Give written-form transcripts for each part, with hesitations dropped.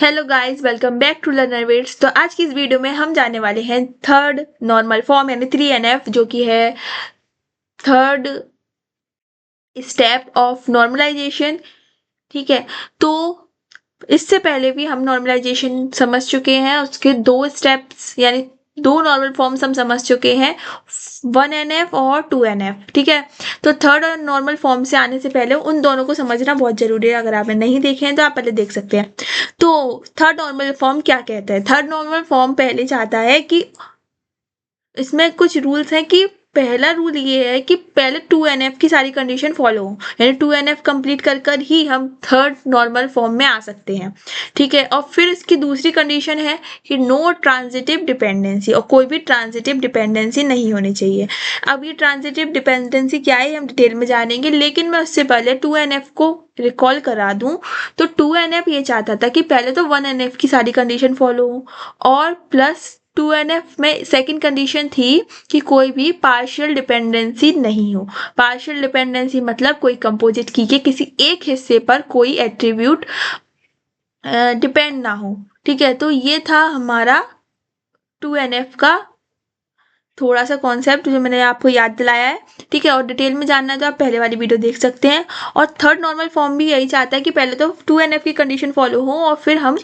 Hello guys, welcome back to लर्नरवेट्स। तो आज की इस वीडियो में हम जाने वाले हैं थर्ड नॉर्मल फॉर्म यानी 3NF, जो कि है थर्ड स्टेप ऑफ नॉर्मलाइजेशन। ठीक है, तो इससे पहले भी हम नॉर्मलाइजेशन समझ चुके हैं, उसके दो स्टेप्स यानी दो नॉर्मल फॉर्म्स हम समझ चुके हैं, 1NF और 2NF। ठीक है, तो थर्ड और नॉर्मल फॉर्म से आने से पहले उन दोनों को समझना बहुत जरूरी है। अगर आपने नहीं देखे हैं तो आप पहले देख सकते हैं। तो थर्ड नॉर्मल फॉर्म क्या कहता है? थर्ड नॉर्मल फॉर्म पहले चाहता है कि इसमें कुछ रूल्स हैं कि पहला रूल ये है कि पहले 2NF की सारी कंडीशन फॉलो हो, यानी 2NF कंप्लीट कर कर ही हम थर्ड नॉर्मल फॉर्म में आ सकते हैं। ठीक है, और फिर इसकी दूसरी कंडीशन है कि नो ट्रांजिटिव डिपेंडेंसी, और कोई भी ट्रांजिटिव डिपेंडेंसी नहीं होनी चाहिए। अब ये ट्रांजिटिव डिपेंडेंसी क्या है हम डिटेल में जानेंगे, लेकिन मैं उससे पहले 2NF को रिकॉल करा दूं। तो 2NF ये चाहता था कि पहले तो 1NF की सारी कंडीशन फॉलो हो, और प्लस 2NF में सेकंड कंडीशन थी कि कोई भी पार्शियल डिपेंडेंसी नहीं हो। पार्शियल डिपेंडेंसी मतलब कोई कंपोजिट की के किसी एक हिस्से पर कोई एट्रीब्यूट डिपेंड ना हो। ठीक है, तो ये था हमारा 2NF का थोड़ा सा कॉन्सेप्ट जो मैंने आपको याद दिलाया है। ठीक है, और डिटेल में जानना है तो आप पहले वाली वीडियो देख सकते हैं। और थर्ड नॉर्मल फॉर्म भी यही चाहता है कि पहले तो 2NF की कंडीशन फॉलो हो और फिर हम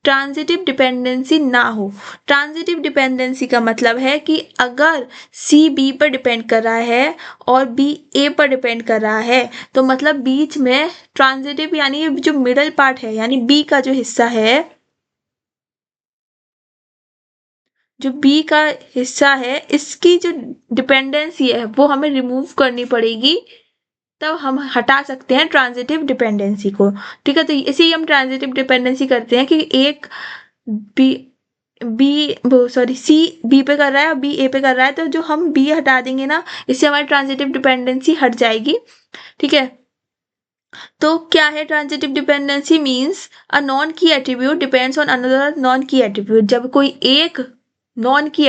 ट्रांजिटिव डिपेंडेंसी ना हो। ट्रांजिटिव डिपेंडेंसी का मतलब है कि अगर सी बी पर डिपेंड कर रहा है और बी ए पर डिपेंड कर रहा है, तो मतलब बीच में ट्रांजिटिव यानी जो मिडल पार्ट है यानी बी का जो हिस्सा है, जो बी का हिस्सा है, इसकी जो डिपेंडेंसी है वो हमें रिमूव करनी पड़ेगी, तब हम हटा सकते हैं ट्रांजिटिव डिपेंडेंसी को। ठीक है, तो इसे ही हम ट्रांजिटिव डिपेंडेंसी करते हैं कि एक बी सी बी पे कर रहा है और बी ए पे कर रहा है, तो जो हम बी हटा देंगे ना, इससे हमारी ट्रांजिटिव डिपेंडेंसी हट जाएगी। ठीक है, तो क्या है transitive dependency? Means a non key attribute depends on another non key attribute. जब कोई एक नॉन की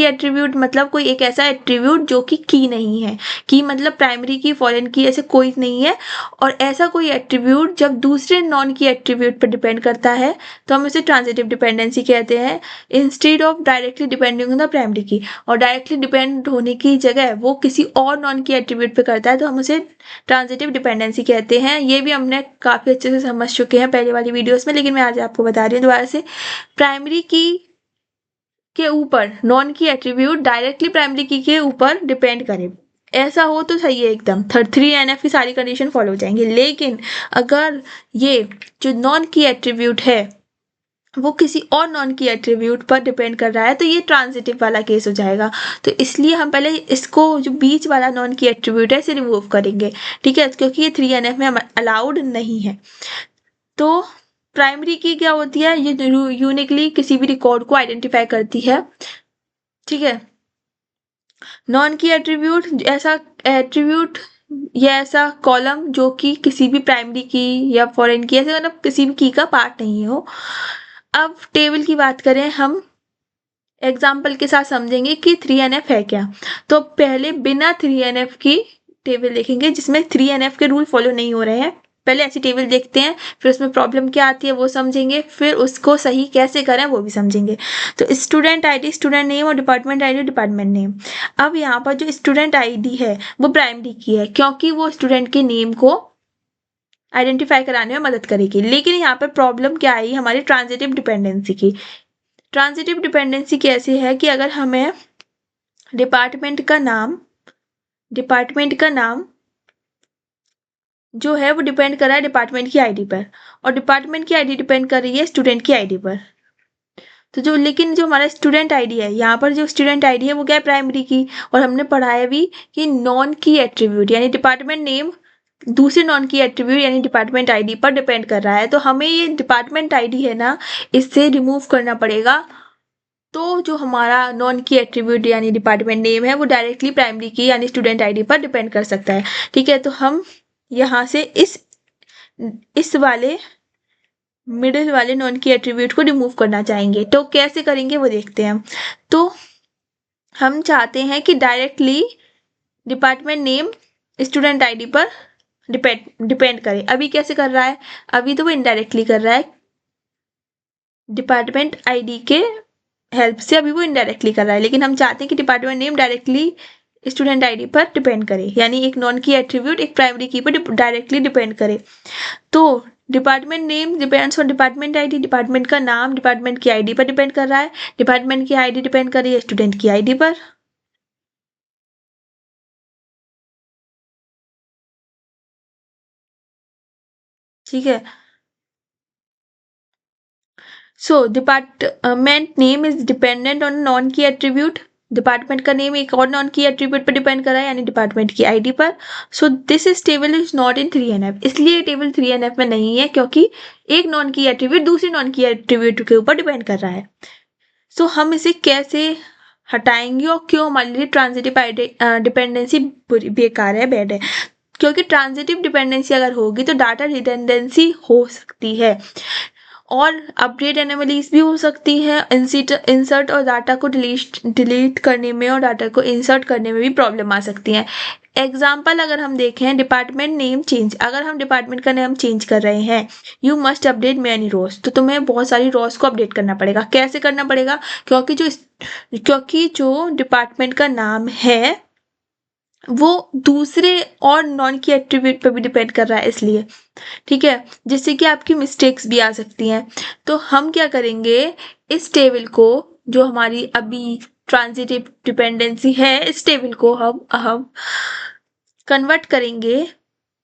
एट्रीब्यूट मतलब कोई एक ऐसा एट्रीब्यूट जो कि की नहीं है। की मतलब प्राइमरी की, फॉरेन की, ऐसे कोई नहीं है। और ऐसा कोई एट्रीब्यूट जब दूसरे नॉन की एट्रीब्यूट पर डिपेंड करता है तो हम इसे ट्रांजिटिव डिपेंडेंसी कहते हैं, instead of directly depending on the primary की। और डायरेक्टली डिपेंड होने की जगह वो किसी और नॉन की एट्रीब्यूट पे करता है तो हम उसे ट्रांजिटिव डिपेंडेंसी कहते हैं। ये भी हमने काफ़ी अच्छे से समझ चुके हैं पहले वाली वीडियोस में, लेकिन मैं आज आपको बता रही हूँ दोबारा से। प्राइमरी की के ऊपर non key attribute directly primary की के ऊपर डिपेंड करे, ऐसा हो तो सही है एकदम, 3NF की सारी कंडीशन फॉलो हो जाएंगी। लेकिन अगर ये जो नॉन की एट्रीब्यूट है वो किसी और नॉन की एट्रीब्यूट पर डिपेंड कर रहा है तो ये ट्रांजिटिव वाला केस हो जाएगा। तो इसलिए हम पहले इसको जो बीच वाला नॉन की एट्रीब्यूट है इसे रिमूव करेंगे। ठीक है, क्योंकि ये 3NF में अलाउड नहीं है। तो प्राइमरी की क्या होती है? ये यूनिकली किसी भी रिकॉर्ड को आइडेंटिफाई करती है। ठीक है, नॉन की एट्रीब्यूट ऐसा एट्रीब्यूट या ऐसा कॉलम जो कि किसी भी प्राइमरी की या फॉरेन की, ऐसे मतलब किसी भी की का पार्ट नहीं हो। अब टेबल की बात करें, हम एग्जाम्पल के साथ समझेंगे कि 3NF है क्या। तो पहले बिना 3NF की टेबल देखेंगे जिसमें 3NF के रूल फॉलो नहीं हो रहे हैं। पहले ऐसी टेबल देखते हैं, फिर उसमें प्रॉब्लम क्या आती है वो समझेंगे, फिर उसको सही कैसे करें वो भी समझेंगे। तो स्टूडेंट आईडी स्टूडेंट नेम और डिपार्टमेंट आईडी डिपार्टमेंट नेम। अब यहाँ पर जो स्टूडेंट आईडी है वो प्राइमरी की है क्योंकि वो स्टूडेंट के नेम को आइडेंटिफाई कराने में मदद करेगी। लेकिन यहाँ पर प्रॉब्लम क्या आई हमारी ट्रांजिटिव डिपेंडेंसी की। ट्रांजिटिव डिपेंडेंसी कैसी है कि अगर हमें डिपार्टमेंट का नाम जो है वो डिपेंड कर रहा है डिपार्टमेंट की आईडी पर, और डिपार्टमेंट की आईडी डिपेंड कर रही है स्टूडेंट की आईडी पर। तो लेकिन जो हमारा स्टूडेंट आईडी है, यहाँ पर जो स्टूडेंट आईडी है वो क्या है? प्राइमरी की। और हमने पढ़ाया भी कि नॉन की एट्रीब्यूट यानी डिपार्टमेंट नेम दूसरे नॉन की एट्रीब्यूट यानी डिपार्टमेंट आईडी पर डिपेंड कर रहा है, तो हमें ये डिपार्टमेंट आईडी है ना, इससे रिमूव करना पड़ेगा। तो जो हमारा नॉन की एट्रीब्यूट यानी डिपार्टमेंट नेम है वो डायरेक्टली प्राइमरी की यानी स्टूडेंट आईडी पर डिपेंड कर सकता है। ठीक है, तो हम यहाँ से इस वाले मिडिल वाले नॉन की एट्रीब्यूट को रिमूव करना चाहेंगे। तो कैसे करेंगे वो देखते हैं। तो हम चाहते हैं कि directly department name student ID पर डिपेंड करे। अभी कैसे कर रहा है? अभी तो वो इनडायरेक्टली कर रहा है डिपार्टमेंट आईडी के हेल्प से अभी वो इनडायरेक्टली कर रहा है, लेकिन हम चाहते हैं कि department name directly student ID पर डिपेंड करे, यानी एक नॉन की एट्रीब्यूट एक प्राइमरी की पर डायरेक्टली डिपेंड करे। तो department name depends on department ID, department का नाम डिपार्टमेंट की आईडी पर डिपेंड कर रहा है, डिपार्टमेंट की आईडी डिपेंड कर रही है स्टूडेंट की आईडी पर। ठीक है, so department name is dependent on non key attribute, department का नेम एक और नॉन की एट्रीब्यूट पर डिपेंड कर रहा है, यानी डिपार्टमेंट की आईडी पर। So this is table is not in 3NF, इसलिए टेबल 3NF में नहीं है, क्योंकि एक नॉन की एट्रीब्यूट दूसरी नॉन की एट्रीब्यूट के ऊपर डिपेंड कर रहा है। सो हम इसे कैसे हटाएंगे और क्यों हमारे लिए ट्रांजिटिव डिपेंडेंसी बेकार है, बैड है? क्योंकि ट्रांजिटिव डिपेंडेंसी अगर होगी तो डाटा रिडंडेंसी हो सकती है और अपडेट एनोमलीज भी हो सकती है, इंसर्ट और डाटा को डिलीट करने में और डाटा को इंसर्ट करने में भी प्रॉब्लम आ सकती है। एग्जाम्पल अगर हम देखें, डिपार्टमेंट नेम चेंज, अगर हम डिपार्टमेंट का नेम चेंज कर रहे हैं, यू मस्ट अपडेट मैनी रोज, तो तुम्हें बहुत सारी रोज को अपडेट करना पड़ेगा। कैसे करना पड़ेगा? क्योंकि जो डिपार्टमेंट का नाम है वो दूसरे और नॉन की एट्रीब्यूट पर भी डिपेंड कर रहा है, इसलिए। ठीक है, जिससे कि आपकी मिस्टेक्स भी आ सकती हैं। तो हम क्या करेंगे, इस टेबल को, जो हमारी अभी ट्रांजिटिव डिपेंडेंसी है, इस टेबल को हम कन्वर्ट करेंगे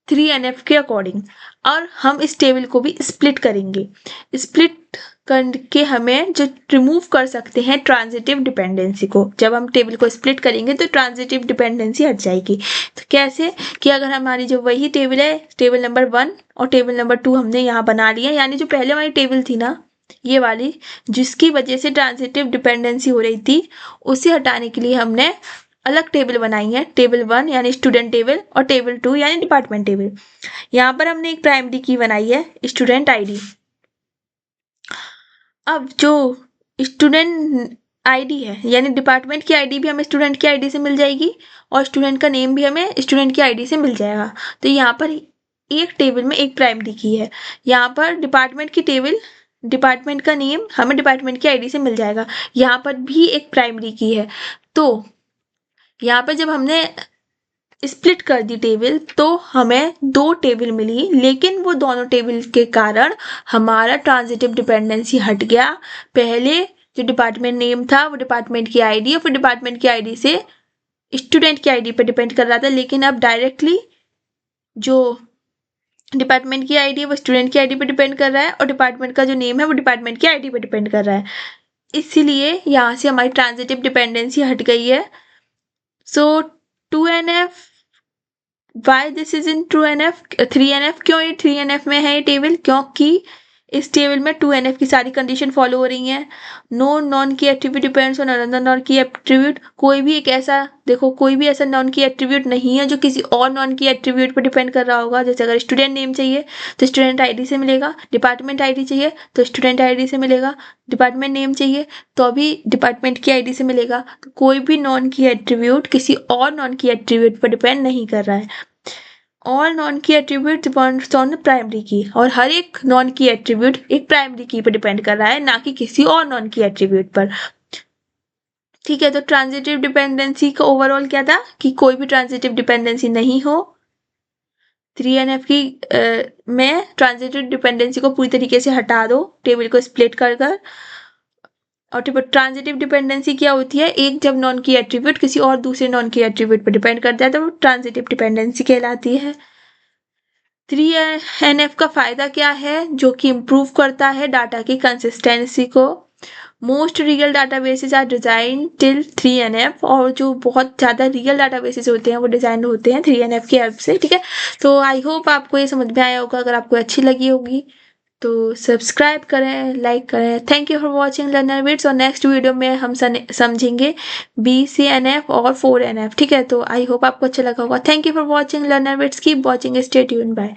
3NF के अकॉर्डिंग, और हम इस टेबल को भी स्प्लिट करेंगे। स्प्लिट करके हमें जो रिमूव कर सकते हैं ट्रांजिटिव डिपेंडेंसी को, जब हम टेबल को स्प्लिट करेंगे तो ट्रांजिटिव डिपेंडेंसी हट जाएगी। तो कैसे कि अगर हमारी जो वही टेबल है, टेबल नंबर 1 और टेबल नंबर 2 हमने यहाँ बना लिया, यानी जो पहले हमारी टेबल थी ना, ये वाली, जिसकी वजह से ट्रांजिटिव डिपेंडेंसी हो रही थी, उसे हटाने के लिए हमने अलग टेबल बनाई है, टेबल 1 यानी स्टूडेंट टेबल और टेबल 2 यानी डिपार्टमेंट टेबल। यहाँ पर हमने एक प्राइमरी की बनाई है, स्टूडेंट आईडी। अब जो स्टूडेंट आईडी है, यानी डिपार्टमेंट की आईडी भी हमें स्टूडेंट की आईडी से मिल जाएगी और स्टूडेंट का नेम भी हमें स्टूडेंट की आईडी से मिल जाएगा। तो यहाँ पर एक टेबल में एक प्राइमरी की है, यहाँ पर डिपार्टमेंट की टेबल, डिपार्टमेंट का नेम हमें डिपार्टमेंट की आईडी से मिल जाएगा, यहाँ पर भी एक प्राइमरी की है। तो यहाँ पर जब हमने स्प्लिट कर दी टेबल तो हमें 2 टेबल मिली, लेकिन वो दोनों टेबल के कारण हमारा ट्रांजिटिव डिपेंडेंसी हट गया। पहले जो डिपार्टमेंट नेम था वो डिपार्टमेंट की आईडी और फिर डिपार्टमेंट की आईडी से स्टूडेंट की आईडी पर डिपेंड कर रहा था, लेकिन अब डायरेक्टली जो डिपार्टमेंट की आईडी है वो स्टूडेंट की आईडी पर डिपेंड कर रहा है और डिपार्टमेंट का जो नेम है वो डिपार्टमेंट की आईडी पर डिपेंड कर रहा है। इसीलिए यहाँ से हमारी ट्रांजिटिव डिपेंडेंसी हट गई है। सो 2NF, why this is in 2NF 3NF, क्यों ये 3NF में है ये टेबल? क्योंकि इस टेबल में 2NF की सारी कंडीशन फॉलो हो रही हैं। No non key attribute depends on another non key attribute, कोई भी एक ऐसा, देखो कोई भी ऐसा नॉन की एट्रीब्यूट नहीं है जो किसी और नॉन की एट्रीब्यूट पर डिपेंड कर रहा होगा। जैसे अगर स्टूडेंट नेम चाहिए तो स्टूडेंट आईडी से मिलेगा, डिपार्टमेंट आईडी चाहिए तो स्टूडेंट आईडी से मिलेगा, डिपार्टमेंट नेम चाहिए तो अभी डिपार्टमेंट की आईडी से मिलेगा। तो कोई भी नॉन की एट्रीब्यूट किसी और नॉन की एट्रीब्यूट पर डिपेंड नहीं कर रहा है। All non key attribute depends on primary की, और हर एक नॉन की एट्रीब्यूट एक प्राइमरी की पर डिपेंड कर रहा है, ना कि किसी और नॉन की एट्रीब्यूट पर। ठीक है, तो ट्रांजिटिव डिपेंडेंसी का ओवरऑल क्या था कि कोई भी ट्रांजिटिव डिपेंडेंसी नहीं हो। 3NF की में ट्रांजिटिव डिपेंडेंसी को पूरी तरीके से हटा दो टेबल को स्प्लिट कर कर। और ट्रांजिटिव डिपेंडेंसी क्या होती है? एक जब नॉन की एट्रीब्यूट किसी और दूसरे नॉन की एट्रीब्यूट पर डिपेंड करता है तो वो ट्रांजिटिव डिपेंडेंसी कहलाती है। 3NF का फायदा क्या है? जो कि इम्प्रूव करता है डाटा की कंसिस्टेंसी को। Most real databases are design till 3NF, और जो बहुत ज़्यादा रियल डाटाबेसेस होते हैं वो डिजाइन होते हैं 3NF की हेल्प से। ठीक है, तो आई होप आपको ये समझ में आया होगा। अगर आपको अच्छी लगी होगी तो सब्सक्राइब करें, लाइक करें। Thank you for watching Learner bits, और नेक्स्ट वीडियो में हम समझेंगे BCNF और 4NF। ठीक है, तो आई होप आपको अच्छा लगा होगा। Thank you for watching Learner Bits, keep watching, stay tuned, bye.